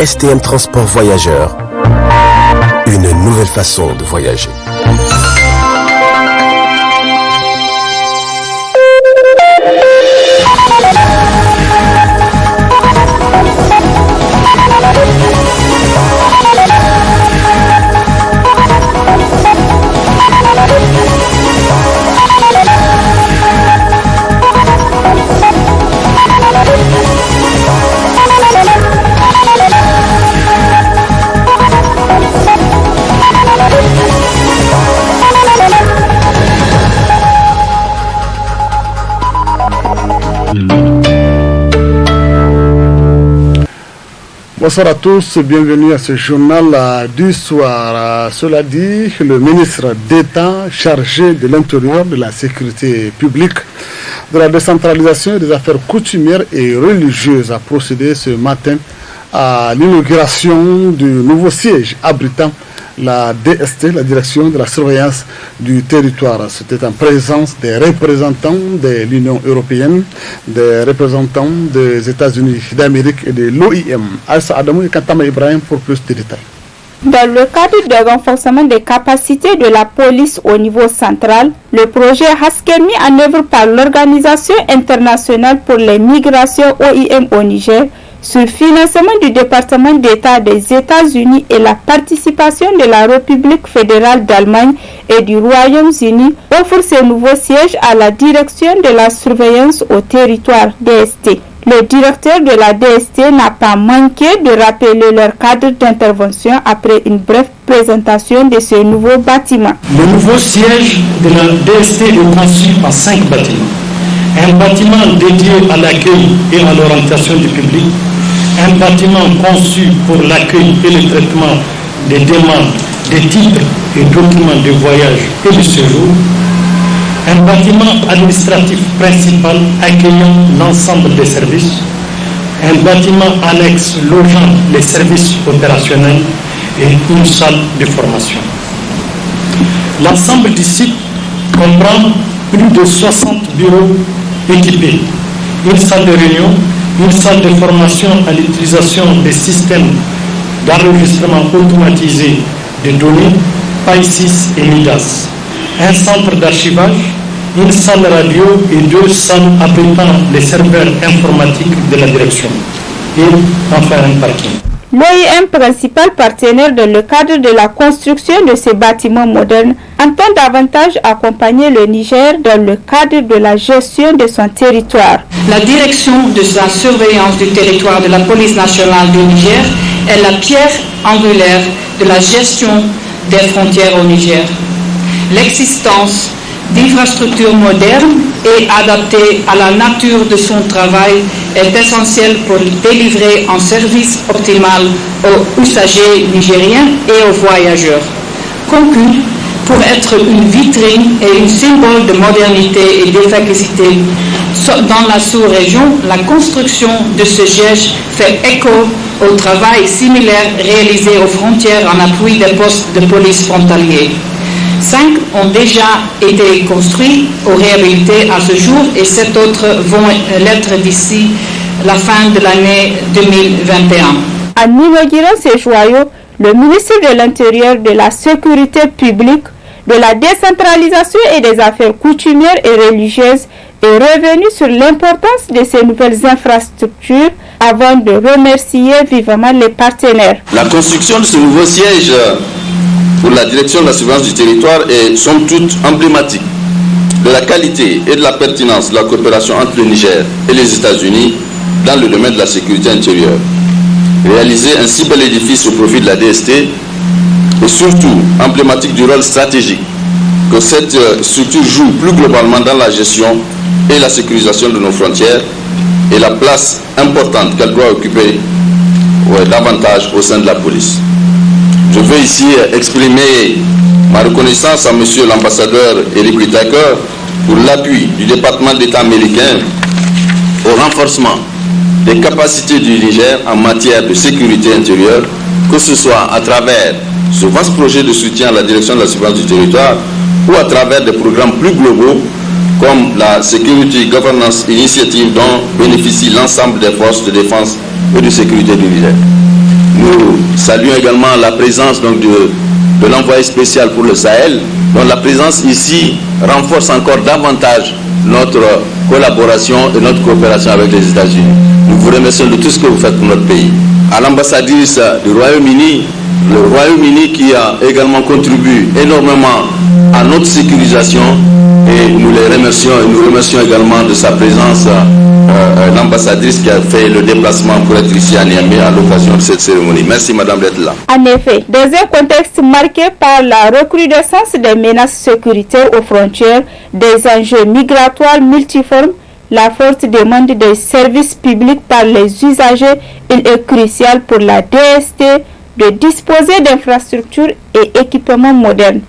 STM Transport Voyageurs. Une nouvelle façon de voyager. Bonsoir à tous, bienvenue à ce journal du soir. Cela dit, le ministre d'État chargé de l'Intérieur, de la Sécurité publique, de la décentralisation et des affaires coutumières et religieuses a procédé ce matin à l'inauguration du nouveau siège abritant la DST, la Direction de la Surveillance du Territoire. C'était en présence des représentants de l'Union Européenne, des représentants des États-Unis d'Amérique et de l'OIM. Aïssa Adamou et Kantama Ibrahim pour plus de détails. Dans le cadre du renforcement des capacités de la police au niveau central, le projet Hasker mis en œuvre par l'Organisation internationale pour les migrations OIM au Niger, sur financement du département d'État des États-Unis et la participation de la République fédérale d'Allemagne et du Royaume-Uni, offre ce nouveau siège à la direction de la surveillance au territoire DST. Le directeur de la DST n'a pas manqué de rappeler leur cadre d'intervention après une brève présentation de ce nouveau bâtiment. Le nouveau siège de la DST est conçu en 5 bâtiments. Un bâtiment dédié à l'accueil et à l'orientation du public, un bâtiment conçu pour l'accueil et le traitement des demandes, des titres et documents de voyage et de séjour, un bâtiment administratif principal accueillant l'ensemble des services, un bâtiment annexe logeant les services opérationnels et une salle de formation. L'ensemble du site comprend plus de 60 bureaux équipés, une salle de réunion, une salle de formation à l'utilisation des systèmes d'enregistrement automatisé de données, PAI6 et MIDAS, un centre d'archivage, une salle radio et 2 salles abritant les serveurs informatiques de la direction, et enfin un parking. L'OIM, principal partenaire dans le cadre de la construction de ces bâtiments modernes, entend davantage accompagner le Niger dans le cadre de la gestion de son territoire. La direction de la surveillance du territoire de la police nationale du Niger est la pierre angulaire de la gestion des frontières au Niger. L'existence d'infrastructures modernes et adaptées à la nature de son travail est essentielle pour délivrer un service optimal aux usagers nigériens et aux voyageurs. Conçu pour être une vitrine et un symbole de modernité et d'efficacité dans la sous-région, la construction de ce siège fait écho au travail similaire réalisé aux frontières en appui des postes de police frontaliers. 5 ont déjà été construits ou réhabilités à ce jour et 7 autres vont l'être d'ici la fin de l'année 2021. En inaugurant ces joyaux, le ministre de l'Intérieur, de la Sécurité publique, de la décentralisation et des affaires coutumières et religieuses est revenu sur l'importance de ces nouvelles infrastructures avant de remercier vivement les partenaires. La construction de ce nouveau siège pour la direction de la surveillance du territoire est somme toute emblématique de la qualité et de la pertinence de la coopération entre le Niger et les États-Unis dans le domaine de la sécurité intérieure. Réaliser un si bel édifice au profit de la DST est surtout emblématique du rôle stratégique que cette structure joue plus globalement dans la gestion et la sécurisation de nos frontières et la place importante qu'elle doit occuper davantage au sein de la police. Je veux ici exprimer ma reconnaissance à monsieur l'ambassadeur Eric Whitaker pour l'appui du département d'État américain au renforcement des capacités du Niger en matière de sécurité intérieure, que ce soit à travers ce vaste projet de soutien à la direction de la surveillance du territoire ou à travers des programmes plus globaux comme la Security Governance Initiative dont bénéficie l'ensemble des forces de défense et de sécurité du Niger. Nous saluons également la présence donc, de l'envoyé spécial pour le Sahel, dont la présence ici renforce encore davantage notre collaboration et notre coopération avec les États-Unis. Nous vous remercions de tout ce que vous faites pour notre pays. À l'ambassadrice du Royaume-Uni, le Royaume-Uni qui a également contribué énormément à notre sécurisation, et nous les remercions, et nous remercions également de sa présence, l'ambassadrice qui a fait le déplacement pour être ici à Niamey à l'occasion de cette cérémonie. Merci madame d'être là. En effet, dans un contexte marqué par la recrudescence des menaces sécuritaires aux frontières, des enjeux migratoires multiformes, la forte demande des services publics par les usagers, il est crucial pour la DST de disposer d'infrastructures et équipements modernes.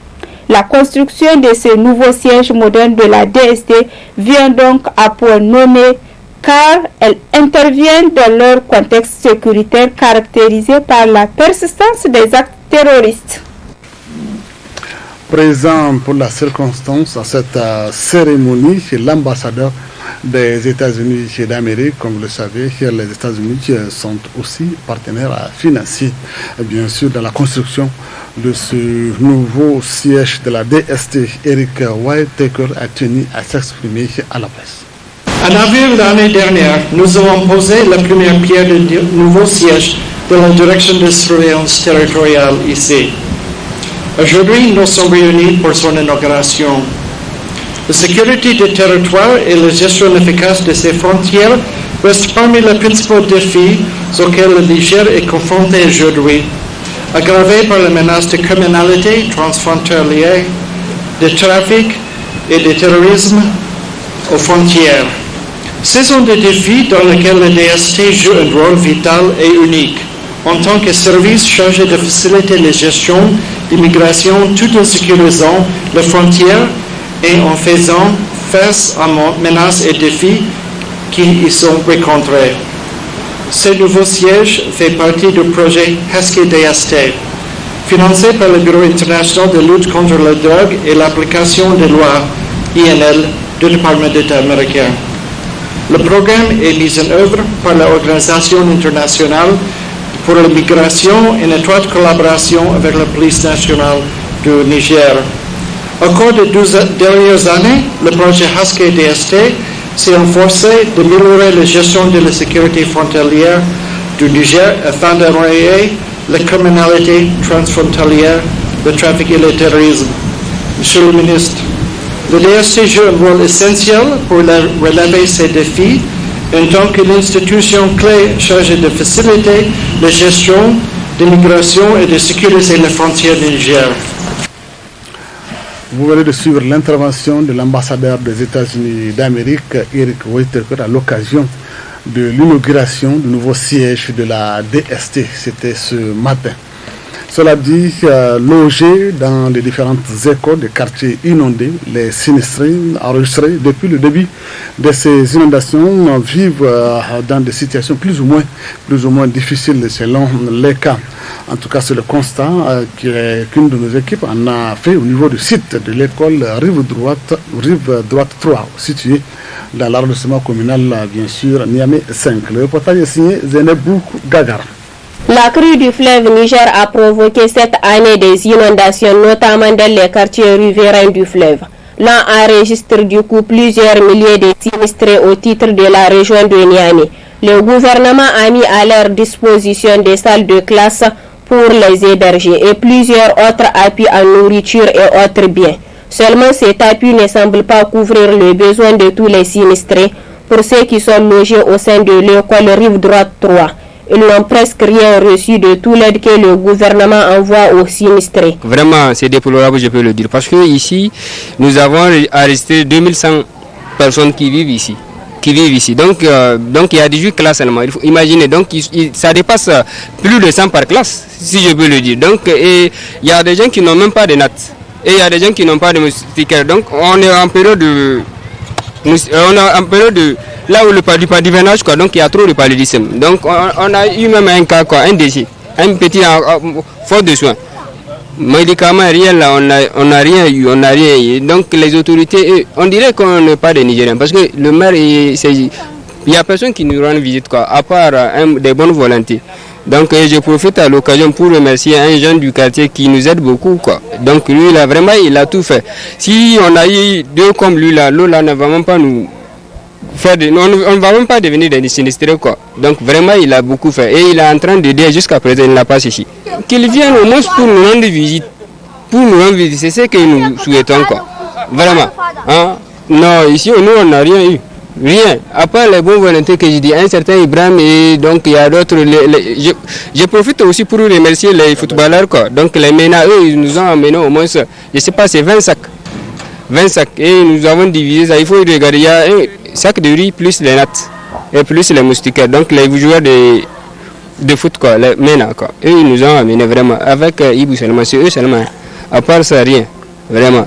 La construction de ce nouveau siège moderne de la DST vient donc à point nommé car elle intervient dans leur contexte sécuritaire caractérisé par la persistance des actes terroristes. Présent pour la circonstance à cette cérémonie, c'est l'ambassadeur des États-Unis d'Amérique. Comme vous le savez, les États-Unis sont aussi partenaires financiers, bien sûr, dans la construction de ce nouveau siège de la DST. Eric Whitaker a tenu à s'exprimer à la presse. En avril l'année dernière, nous avons posé la première pierre du nouveau siège de la direction de surveillance territoriale ici. Aujourd'hui, nous sommes réunis pour son inauguration. La sécurité du territoire et la gestion efficace de ses frontières restent parmi les principaux défis auxquels le Niger est confronté aujourd'hui, aggravés par la menace de criminalité transfrontalière, de trafic et de terrorisme aux frontières. Ce sont des défis dans lesquels le DST joue un rôle vital et unique en tant que service chargé de faciliter la gestion d'immigration tout en sécurisant les frontières et en faisant face aux menaces et défis qui y sont rencontrés. Ce nouveau siège fait partie du projet Husky DST, financé par le Bureau international de lutte contre la drogue et l'application des lois INL du département d'État américain. Le programme est mis en œuvre par l'Organisation internationale pour la migration en étroite collaboration avec la police nationale du Niger. Au cours des 12 dernières années, le projet Husky DST s'est renforcé d'améliorer la gestion de la sécurité frontalière du Niger afin d'enrayer la criminalité transfrontalière, le trafic et le terrorisme. Monsieur le ministre, le DST joue un rôle essentiel pour relever ces défis en tant qu'une institution clé chargée de faciliter la gestion de l'immigration et de sécuriser les frontières du Niger. Vous venez de suivre l'intervention de l'ambassadeur des États-Unis d'Amérique, Eric Whitaker, à l'occasion de l'inauguration du nouveau siège de la DST. C'était ce matin. Cela dit, logés dans les différentes écoles des quartiers inondés, les sinistrés enregistrés depuis le début de ces inondations vivent dans des situations plus ou moins difficiles selon les cas. En tout cas, c'est le constat qu'une de nos équipes en a fait au niveau du site de l'école Rive Droite 3, située dans l'arrondissement communal, bien sûr, Niamey 5. Le reportage est signé Zenebou Gagara. La crue du fleuve Niger a provoqué cette année des inondations, notamment dans les quartiers riverains du fleuve. L'on enregistre du coup plusieurs milliers de sinistrés au titre de la région de Niamey. Le gouvernement a mis à leur disposition des salles de classe pour les héberger et plusieurs autres appuis en nourriture et autres biens. Seulement cet appui ne semble pas couvrir le besoin de tous les sinistrés pour ceux qui sont logés au sein de l'école Rive Droite 3. Ils n'ont presque rien reçu de tout l'aide que le gouvernement envoie aux sinistrés. Vraiment, c'est déplorable, je peux le dire, parce que ici, nous avons arrêté 2100 personnes qui vivent ici. Donc il y a 18 classes seulement. Il faut imaginer, donc ça dépasse plus de 100 par classe, si je peux le dire. Donc il y a des gens qui n'ont même pas de nattes. Et il y a des gens qui n'ont pas de moustiquaires. Donc on est en période de... là où le padivanage, quoi, donc il y a trop de paludisme. Donc on a eu même un cas, quoi, un décès, un petit faute de soins. Médicaments, rien là, on n'a rien eu. Donc les autorités, on dirait qu'on n'est pas des Nigériens, parce que le maire, il n'y a personne qui nous rend visite, quoi, à part des bonnes volontés. Donc je profite à l'occasion pour remercier un jeune du quartier qui nous aide beaucoup, quoi. Donc lui là vraiment il a tout fait. Si on a eu deux comme lui là, l'eau là ne va même pas nous faire on ne va même pas devenir des sinistrés, quoi. Donc vraiment il a beaucoup fait et il est en train d'aider jusqu'à présent, il n'a pas séché. Qu'il vienne au moins pour nous rendre visite. Pour nous rendre visite, c'est ce que nous souhaitons, quoi. Vraiment. Hein? Non, ici nous on n'a rien eu. Rien, à part les bonnes volontés que je dis, un certain Ibrahim et donc il y a d'autres. Je profite aussi pour remercier les footballeurs, quoi. Donc les MENA, eux, ils nous ont amené au moins, je ne sais pas, c'est 20 sacs. 20 sacs et nous avons divisé ça. Il faut regarder, il y a un sac de riz plus les nattes et plus les moustiquaires. Donc les joueurs de foot, quoi, les MENA, quoi. Eux, ils nous ont amené vraiment, avec Ibou seulement, c'est eux seulement. À part ça, rien, vraiment.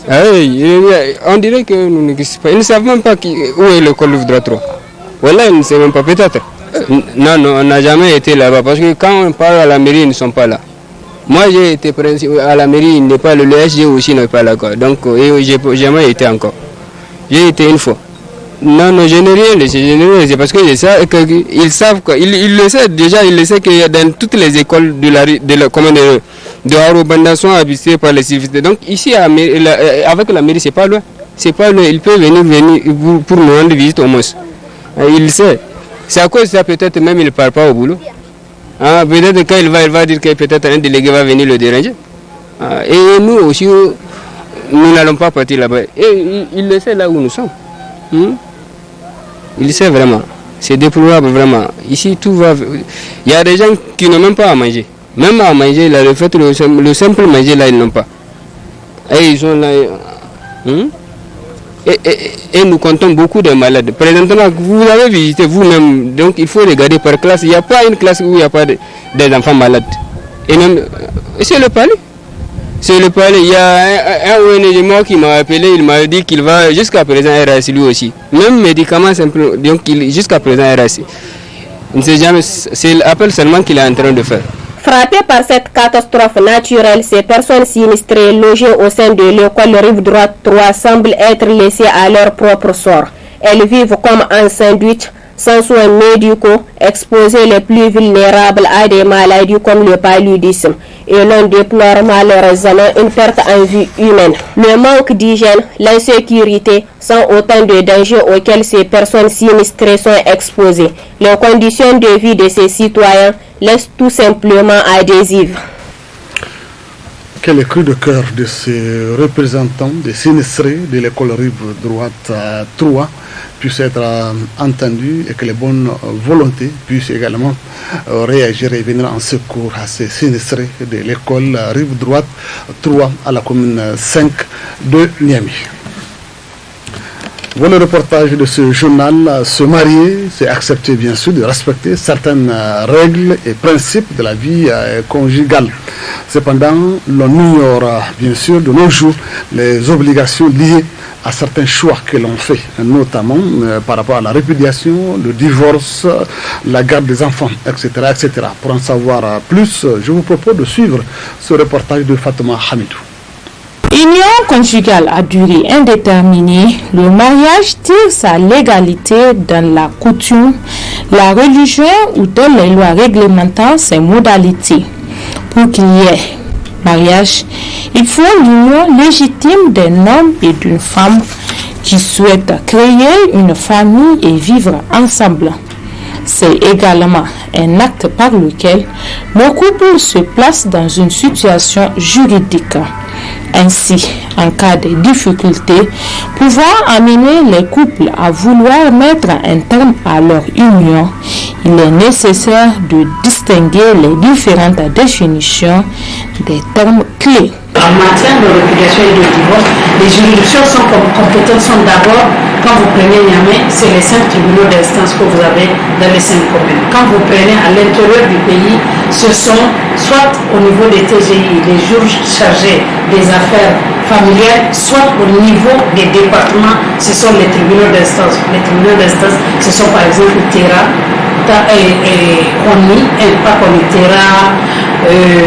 Ah oui, on dirait que nous n'existons pas. Ils ne savent même pas où est l'école Rive Droite 3. Voilà, ils ne savent même pas, peut-être. Non, on n'a jamais été là-bas. Parce que quand on parle à la mairie, ils ne sont pas là. Moi, j'ai été à la mairie, il n'est pas le SG aussi n'est pas là, quoi. Donc, j'ai jamais été encore. J'ai été une fois. Non, je n'ai rien laissé. C'est parce que ils savent, quoi. Ils le savent déjà, ils le savent que dans toutes les écoles de Harobanda sont habitées par les civilistes. Donc ici, avec la mairie, c'est pas loin. C'est pas loin. Ils peuvent venir pour nous rendre visite au moins. Il sait. C'est à cause de ça, peut-être même il ne part pas au boulot. Peut-être quand il va dire que peut-être un délégué va venir le déranger. Et nous aussi, nous n'allons pas partir là-bas. Et il le sait là où nous sommes. Il sait vraiment. C'est déplorable vraiment. Ici, tout va. Il y a des gens qui n'ont même pas à manger. Même à manger, là, le simple manger, là, ils n'ont pas. Et ils sont là. Et nous comptons beaucoup de malades. Présentement, vous avez visité vous-même, donc il faut regarder par classe. Il n'y a pas une classe où il n'y a pas des enfants malades. Et même, c'est le palais. C'est le palais. Il y a un ONG qui m'a appelé, il m'a dit qu'il va jusqu'à présent RAC lui aussi. Même médicaments simples, donc jusqu'à présent RAC. On ne sait jamais, c'est l'appel seulement qu'il est en train de faire. Frappées par cette catastrophe naturelle, ces personnes sinistrées logées au sein de l'école Rive Droite 3 semblent être laissées à leur propre sort. Elles vivent comme en sandwich, sans soins médicaux, exposées les plus vulnérables à des maladies comme le paludisme. Et l'on déplore malheureusement une perte en vie humaine. Le manque d'hygiène, l'insécurité sont autant de dangers auxquels ces personnes sinistrées sont exposées. Les conditions de vie de ces citoyens laissent tout simplement adhésives. Quel est le cri de cœur de ces représentants des sinistrés de l'école Rive Droite 3 puisse être entendu et que les bonnes volontés puissent également réagir et venir en secours à ces sinistrés de l'école Rive Droite 3 à la commune 5 de Niamey. Voilà le reportage de ce journal. Se marier, c'est accepter bien sûr de respecter certaines règles et principes de la vie conjugale. Cependant, l'on ignore bien sûr de nos jours les obligations liées à certains choix que l'on fait, notamment par rapport à la répudiation, le divorce, la garde des enfants, etc., etc. Pour en savoir plus, je vous propose de suivre ce reportage de Fatouma Hamidou. Union conjugale à durée indéterminée, le mariage tire sa légalité dans la coutume, la religion ou dans les lois réglementant ses modalités. Pour qu'il y ait mariage, il faut l'union légitime d'un homme et d'une femme qui souhaitent créer une famille et vivre ensemble. C'est également un acte par lequel le couple se place dans une situation juridique. Ainsi, en cas de difficulté, pouvoir amener les couples à vouloir mettre un terme à leur union, il est nécessaire de distinguer les différentes définitions des termes clés. En matière de répudiation et de divorce, les juridictions sont compétentes sont d'abord, quand vous prenez Niamey, c'est les 5 tribunaux d'instance que vous avez dans les 5 communes. Quand vous prenez à l'intérieur du pays, ce sont soit au niveau des TGI, les juges chargés des affaires familiales, soit au niveau des départements, ce sont les tribunaux d'instance. Les tribunaux d'instance, ce sont par exemple Terra, Koni, pas Koni, Terra,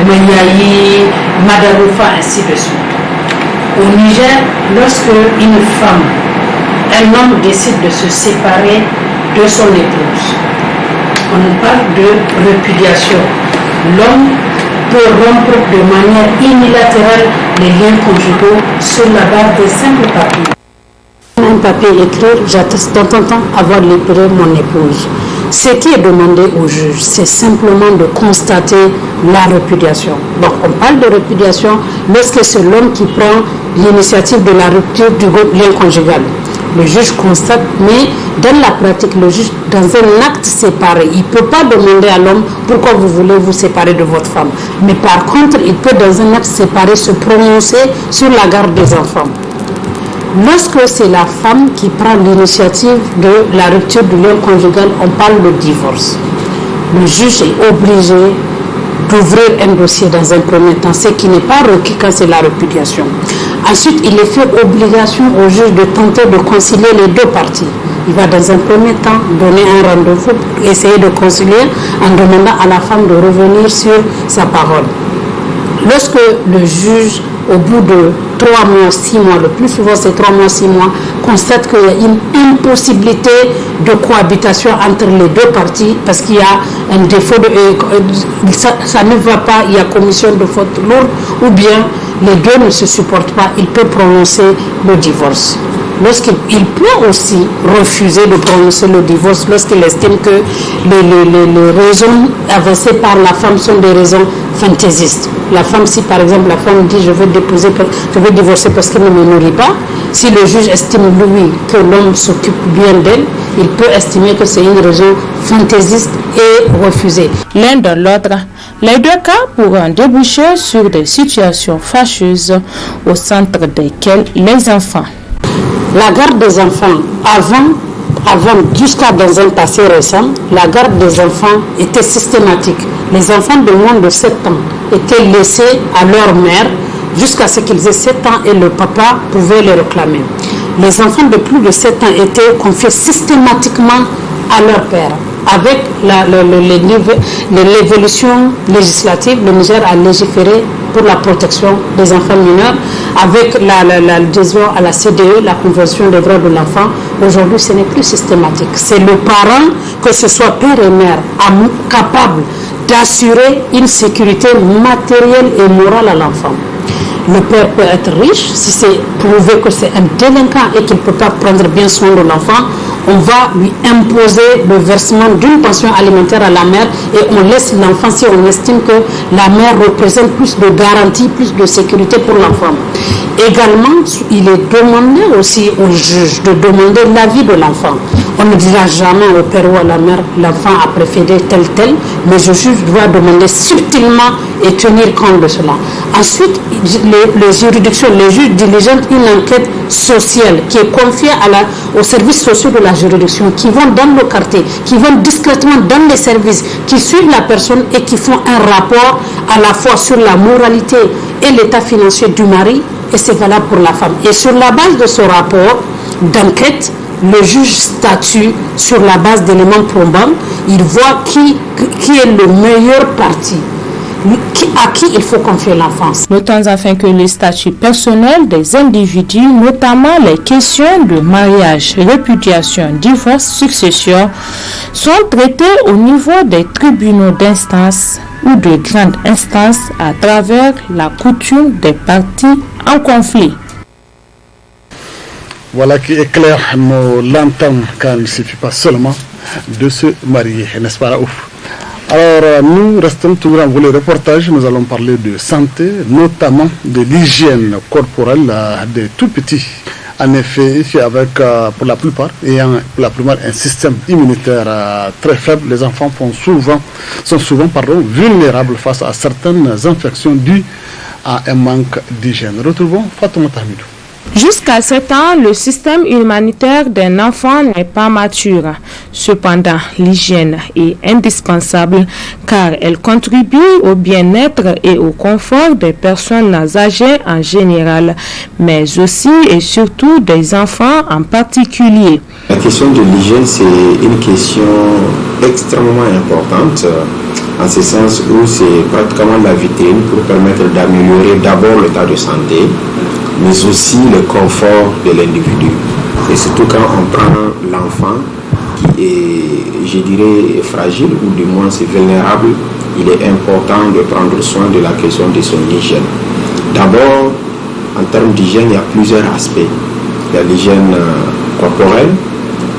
Maniaï, Madaroufa, ainsi de suite. Au Niger, lorsque une femme, un homme décide de se séparer de son épouse, on parle de répudiation. L'homme peut rompre de manière unilatérale les liens conjugaux sur la base des simples papiers. Un papier écrit, j'atteste dans ton temps avoir libéré mon épouse. Ce qui est demandé au juge, c'est simplement de constater la répudiation. Donc on parle de répudiation lorsque c'est l'homme qui prend l'initiative de la rupture du lien conjugal. Le juge constate, mais dans la pratique, le juge, dans un acte séparé, il ne peut pas demander à l'homme pourquoi vous voulez vous séparer de votre femme. Mais par contre, il peut dans un acte séparé se prononcer sur la garde des enfants. Lorsque c'est la femme qui prend l'initiative de la rupture du lien conjugal, on parle de divorce. Le juge est obligé d'ouvrir un dossier dans un premier temps, ce qui n'est pas requis quand c'est la répudiation. Ensuite, il est fait obligation au juge de tenter de concilier les deux parties. Il va dans un premier temps donner un rendez-vous, essayer de concilier en demandant à la femme de revenir sur sa parole. Lorsque le juge, au bout de 3 mois, 6 mois, le plus souvent c'est 3 mois, 6 mois, constate qu'il y a une impossibilité de cohabitation entre les deux parties parce qu'il y a un défaut, ça ne va pas, il y a commission de faute lourde ou bien les deux ne se supportent pas, il peut prononcer le divorce. Il peut aussi refuser de prononcer le divorce lorsqu'il estime que les raisons avancées par la femme sont des raisons fantaisistes. La femme, si par exemple la femme dit je veux divorcer parce qu'elle ne me nourrit pas, si le juge estime lui que l'homme s'occupe bien d'elle, il peut estimer que c'est une raison fantaisiste et refuser. L'un dans l'autre, les deux cas pourront déboucher sur des situations fâcheuses au centre desquelles les enfants. La garde des enfants, avant jusqu'à dans un passé récent, la garde des enfants était systématique. Les enfants de moins de 7 ans étaient laissés à leur mère jusqu'à ce qu'ils aient 7 ans et le papa pouvait les réclamer. Les enfants de plus de 7 ans étaient confiés systématiquement à leur père. Avec l'évolution législative, le Niger a légiféré pour la protection des enfants mineurs avec l'adhésion à la CDE, la Convention des droits de l'enfant. Aujourd'hui, ce n'est plus systématique. C'est le parent, que ce soit père et mère, capable d'assurer une sécurité matérielle et morale à l'enfant. Le père peut être riche, si c'est prouvé que c'est un délinquant et qu'il ne peut pas prendre bien soin de l'enfant, on va lui imposer le versement d'une pension alimentaire à la mère et on laisse l'enfant si on estime que la mère représente plus de garantie, plus de sécurité pour l'enfant. Également, il est demandé aussi au juge de demander l'avis de l'enfant. On ne dira jamais au père ou à la mère, l'enfant a préféré tel, mais le juge doit demander subtilement et tenir compte de cela. Ensuite, les juridictions, les juges diligentent une enquête sociale qui est confiée aux services sociaux de la juridiction, qui vont dans le quartier, qui vont discrètement dans les services, qui suivent la personne et qui font un rapport à la fois sur la moralité et l'état financier du mari, et c'est valable pour la femme. Et sur la base de ce rapport d'enquête, le juge statue sur la base d'éléments probants, il voit qui est le meilleur parti, à qui il faut confier l'enfance. Notons enfin que les statuts personnels des individus, notamment les questions de mariage, répudiation, divorce, succession, sont traités au niveau des tribunaux d'instance ou de grande instance à travers la coutume des parties en conflit. Voilà qui éclaire nos l'entame quand il ne suffit pas seulement de se marier, n'est-ce pas Raouf? Alors nous restons toujours en volet reportage, nous allons parler de santé, notamment de l'hygiène corporelle des tout petits. En effet, ici avec pour la plupart un système immunitaire très faible, les enfants sont souvent vulnérables face à certaines infections dues à un manque d'hygiène. Retrouvons Fatoumata Hamidou. Jusqu'à 7 ans, le système immunitaire d'un enfant n'est pas mature. Cependant, l'hygiène est indispensable car elle contribue au bien-être et au confort des personnes âgées en général, mais aussi et surtout des enfants en particulier. La question de l'hygiène, c'est une question extrêmement importante, en ce sens où c'est pratiquement la vitrine pour permettre d'améliorer d'abord l'état de santé, mais aussi le confort de l'individu. Et surtout quand on prend l'enfant qui est, je dirais, fragile ou du moins c'est vulnérable, il est important de prendre soin de la question de son hygiène. D'abord, en termes d'hygiène, il y a plusieurs aspects. Il y a l'hygiène corporelle,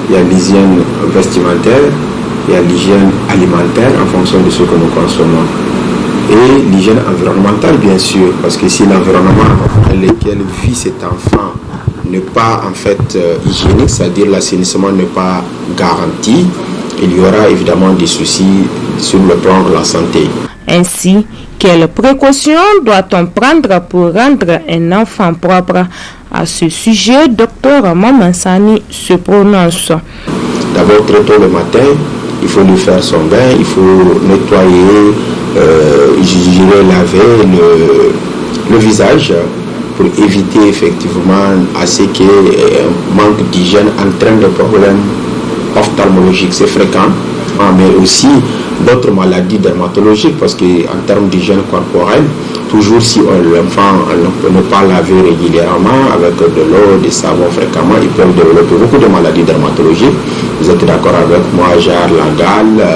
il y a l'hygiène vestimentaire, il y a l'hygiène alimentaire en fonction de ce que nous consommons. Et l'hygiène environnementale, bien sûr, parce que si l'environnement dans lequel vit cet enfant n'est pas en fait hygiénique, c'est-à-dire l'assainissement n'est pas garanti, il y aura évidemment des soucis sur le plan de la santé. Ainsi, quelles précautions doit-on prendre pour rendre un enfant propre? À ce sujet, Dr Mamansani se prononce. D'abord, très tôt le matin, il faut lui faire son bain, il faut nettoyer, laver le visage pour éviter effectivement à ce qu'il y ait un manque d'hygiène entraîne des problèmes ophtalmologiques, c'est fréquent, mais aussi d'autres maladies dermatologiques parce qu'en termes d'hygiène corporelle, toujours si l'enfant ne peut pas laver régulièrement avec de l'eau, des savons fréquemment, ils peuvent développer beaucoup de maladies dermatologiques. Vous êtes d'accord avec moi, genre la gale,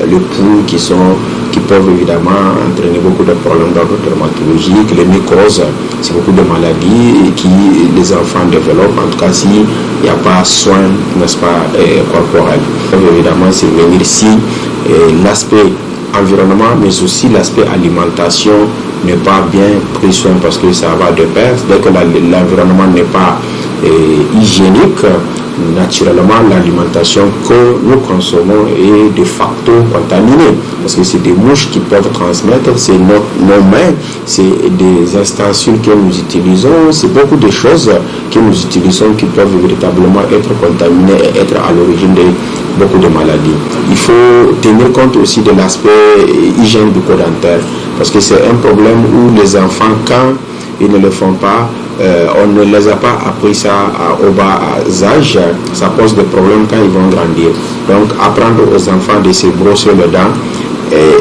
le pouls qui peuvent évidemment entraîner beaucoup de problèmes d'ordre dermatologique, les mycoses, c'est beaucoup de maladies qui les enfants développent, en tout cas s'il n'y a pas soin, n'est-ce pas, corporel. Évidemment, c'est venir ici l'aspect environnement, mais aussi l'aspect alimentation n'est pas bien pris soin parce que ça va de pair. Dès que l'environnement n'est pas hygiénique, naturellement l'alimentation que nous consommons est de facto contaminée parce que c'est des mouches qui peuvent transmettre, c'est nos mains, c'est des installations que nous utilisons, c'est beaucoup de choses que nous utilisons qui peuvent véritablement être contaminées et être à l'origine de beaucoup de maladies. Il faut tenir compte aussi de l'aspect hygiène bucco-dentaire parce que c'est un problème où les enfants, quand ils ne le font pas, on ne les a pas appris ça au bas âge, ça pose des problèmes quand ils vont grandir. Donc apprendre aux enfants de se brosser les dents,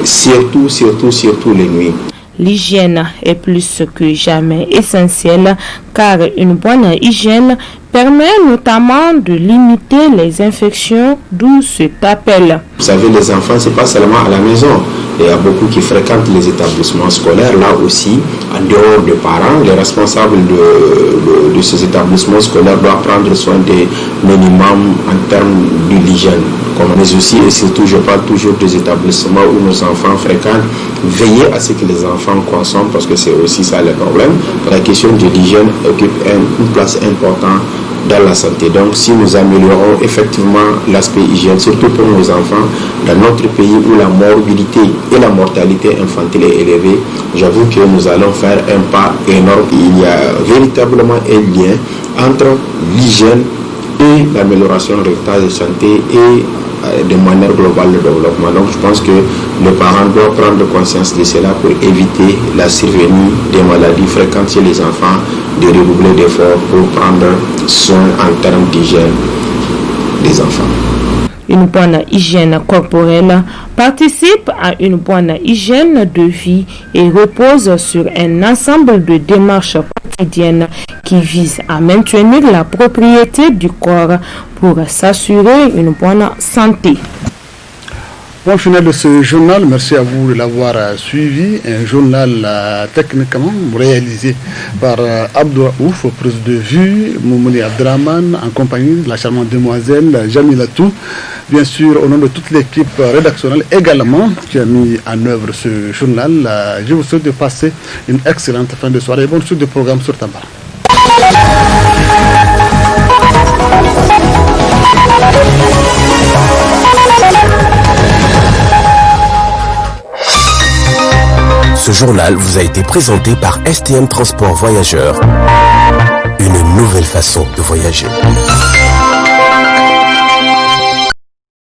surtout les nuits. L'hygiène est plus que jamais essentielle car une bonne hygiène permet notamment de limiter les infections, d'où cet appel. Vous savez, les enfants, ce n'est pas seulement à la maison. Il y a beaucoup qui fréquentent les établissements scolaires. Là aussi, en dehors des parents, les responsables de ces établissements scolaires doivent prendre soin des minimums en termes de l'hygiène. Mais aussi, et surtout, je parle toujours des établissements où nos enfants fréquentent, veiller à ce que les enfants consomment, parce que c'est aussi ça le problème. La question de l'hygiène occupe une place importante dans la santé. Donc, si nous améliorons effectivement l'aspect hygiène, surtout pour nos enfants, dans notre pays où la morbidité et la mortalité infantile est élevée, j'avoue que nous allons faire un pas énorme. Il y a véritablement un lien entre l'hygiène et l'amélioration de l'état de santé et de manière globale le développement. Donc je pense que les parents doivent prendre conscience de cela pour éviter la survenue des maladies fréquentes chez les enfants, de redoubler d'efforts pour prendre soin en termes d'hygiène des enfants. Une bonne hygiène corporelle participe à une bonne hygiène de vie et repose sur un ensemble de démarches quotidiennes qui visent à maintenir la propriété du corps pour s'assurer une bonne santé. Bon final de ce journal, merci à vous de l'avoir suivi. Un journal techniquement réalisé par Abdou Ouf, prise de vue, Moumouni Abdraman, en compagnie de la charmante demoiselle Jamila Tou. Bien sûr, au nom de toute l'équipe rédactionnelle également qui a mis en œuvre ce journal, je vous souhaite de passer une excellente fin de soirée. Bonne suite de programme sur Tambara. Ce journal vous a été présenté par STM Transport Voyageurs. Une nouvelle façon de voyager.